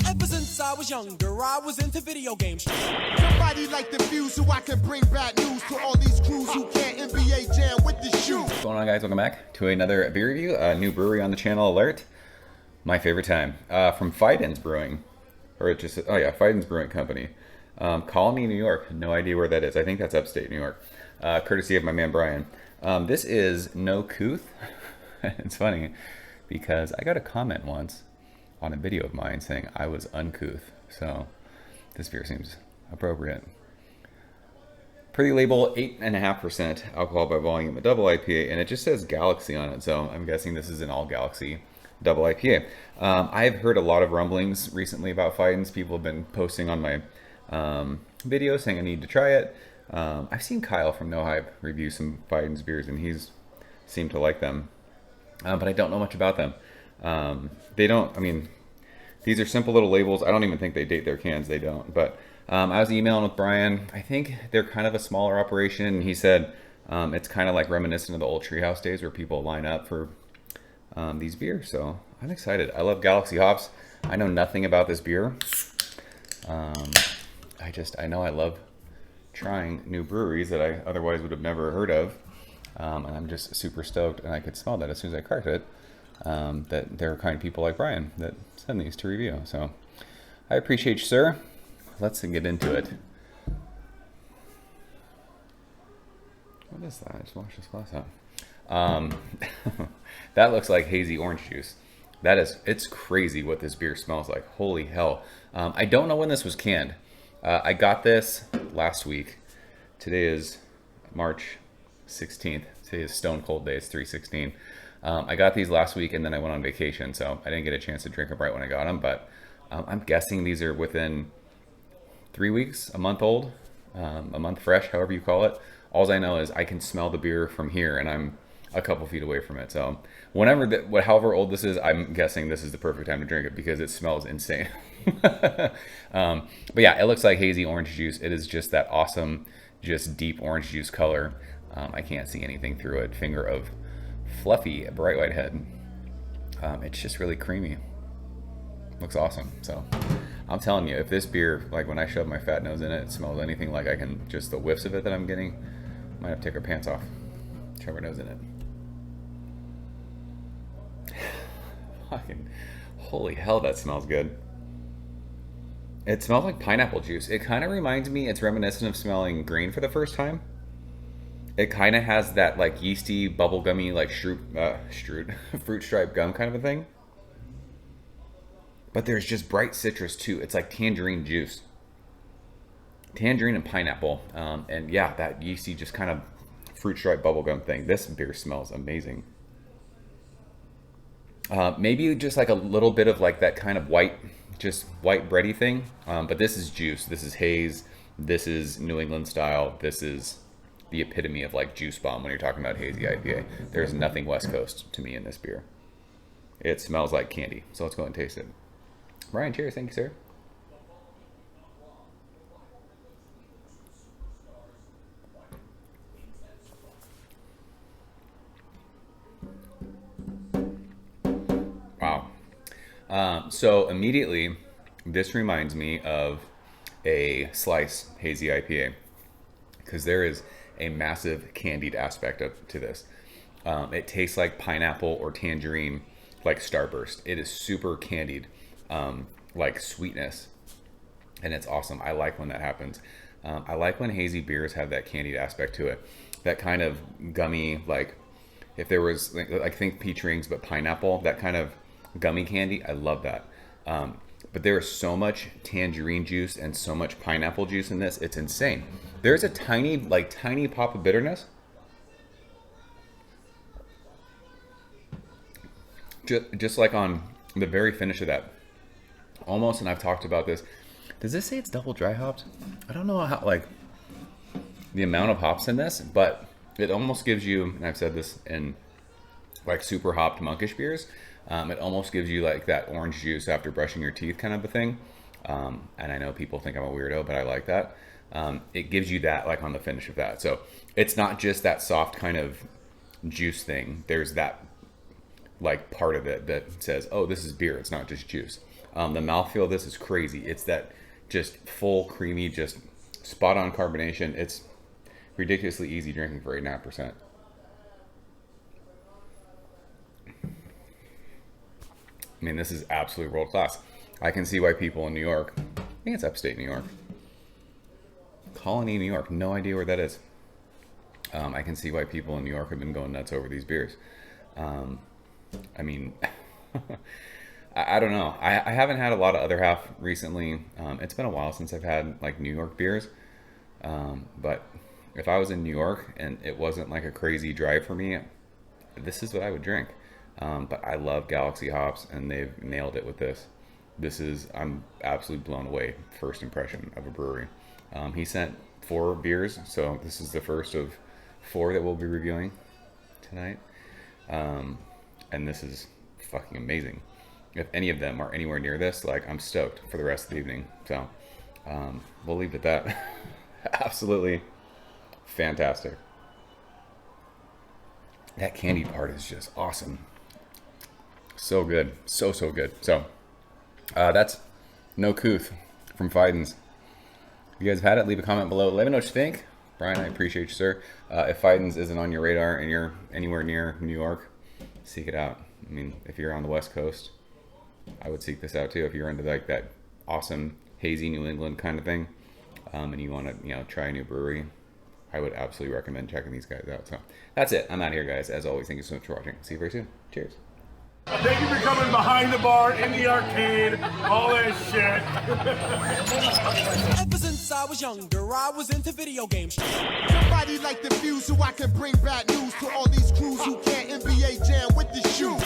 Ever since I was younger, I was into video games. Somebody like the Fuse so I can bring bad news to all these crews who can't NBA jam with the shoe. What's going on, guys? Welcome back to another beer review. A new brewery on the channel alert. My favorite time. From Fidens Brewing. Or just, oh yeah, Fidens Brewing Company. Colony, New York. No idea where that is. I think that's upstate New York. Courtesy of my man Brian. This is no Couth. It's funny because I got a comment once on a video of mine saying I was uncouth. So this beer seems appropriate. Pretty label, 8.5% alcohol by volume, a double IPA, and it just says Galaxy on it. So I'm guessing this is an all Galaxy double IPA. I've heard a lot of rumblings recently about Fidens. People have been posting on my video saying I need to try it. I've seen Kyle from No Hype review some Fidens beers and he's seemed to like them. But I don't know much about them. They don't, I mean, these are simple little labels. I don't even think they date their cans. They don't. But I was emailing with Brian. I think they're kind of a smaller operation. And he said it's kind of like reminiscent of the old Treehouse days where people line up for these beers. So I'm excited. I love Galaxy hops. I know nothing about this beer. I know I love trying new breweries that I otherwise would have never heard of. And I'm just super stoked, and I could smell that as soon as I cracked it, that there are kind of people like Brian that send these to review. So I appreciate you, sir. Let's get into it. What is that? I just washed this glass out. That looks like hazy orange juice. It's crazy what this beer smells like. Holy hell. I don't know when this was canned. I got this last week. Today is March 16th. Today is Stone Cold Day. It's 3/16. I got these last week and then I went on vacation, so I didn't get a chance to drink them right when I got them, but I'm guessing these are within 3 weeks, a month old, a month fresh, however you call it. All I know is I can smell the beer from here and I'm a couple feet away from it. So however old this is, I'm guessing this is the perfect time to drink it because it smells insane. But yeah, it looks like hazy orange juice. It is just that awesome, just deep orange juice color. I can't see anything through it. Finger of fluffy, bright white head. It's just really creamy. Looks awesome. So I'm telling you, if this beer, like when I shove my fat nose in it, it smells anything like I can, just the whiffs of it that I'm getting, might have to take our pants off, shove our nose in it. Fucking, holy hell, that smells good. It smells like pineapple juice. It kind of reminds me, it's reminiscent of smelling grain for the first time. It kind of has that like yeasty, bubblegummy, like fruit stripe gum kind of a thing. But there's just bright citrus too. It's like tangerine juice. Tangerine and pineapple. And yeah, that yeasty, just kind of fruit stripe bubblegum thing. This beer smells amazing. Maybe just like a little bit of like that kind of white bready thing. But this is juice. This is haze. This is New England style. This is the epitome of like juice bomb when you're talking about hazy IPA. There's nothing West Coast to me in this beer. It smells like candy. So let's go and taste it. Brian, cheers. Thank you, sir. Wow. So immediately, this reminds me of a Slice hazy IPA because there is a massive candied aspect to this. It tastes like pineapple or tangerine, like Starburst. It is super candied, like sweetness, and it's awesome. I like when that happens. I like when hazy beers have that candied aspect to it, that kind of gummy, like if there was, like, I think peach rings, but pineapple, that kind of gummy candy. I love that. But there is so much tangerine juice and so much pineapple juice in this. It's insane. There's a tiny pop of bitterness. Just like on the very finish of that. Almost, and I've talked about this. Does this say it's double dry hopped? I don't know how, like, the amount of hops in this, but it almost gives you, and I've said this in like super hopped monkish beers, it almost gives you like that orange juice after brushing your teeth kind of a thing. And I know people think I'm a weirdo, but I like that. It gives you that like on the finish of that. So it's not just that soft kind of juice thing. There's that like part of it that says, oh, this is beer. It's not just juice. The mouthfeel of this is crazy. It's that just full, creamy, just spot on carbonation. It's ridiculously easy drinking for 8.5%. I mean, this is absolutely world class. I can see why people in New York, I think it's upstate New York, Colony, New York, no idea where that is. I can see why people in New York have been going nuts over these beers. I mean, I don't know. I haven't had a lot of other half recently. It's been a while since I've had like New York beers. But if I was in New York and it wasn't like a crazy drive for me, this is what I would drink. But I love Galaxy hops, and they've nailed it with this. I'm absolutely blown away. First impression of a brewery. He sent 4 beers, so this is the first of 4 that we'll be reviewing tonight. And this is fucking amazing. If any of them are anywhere near this, like, I'm stoked for the rest of the evening. So we'll leave it at that. Absolutely fantastic. That candy part is just awesome. So good. So good. So that's No Couth from Fidens. If you guys have had it, leave a comment below. Let me know what you think. Brian, I appreciate you, sir. If Fidens isn't on your radar and you're anywhere near New York, seek it out. I mean, if you're on the West Coast, I would seek this out too. If you're into like that awesome hazy New England kind of thing, and you want to, try a new brewery, I would absolutely recommend checking these guys out. So that's it. I'm out of here, guys. As always, thank you so much for watching. See you very soon. Cheers. Thank you for coming behind the bar, in the arcade, all that shit. Ever since I was younger, I was into video games. Somebody like the Fuse so I can bring bad news to all these crews who can't NBA jam with the shoe.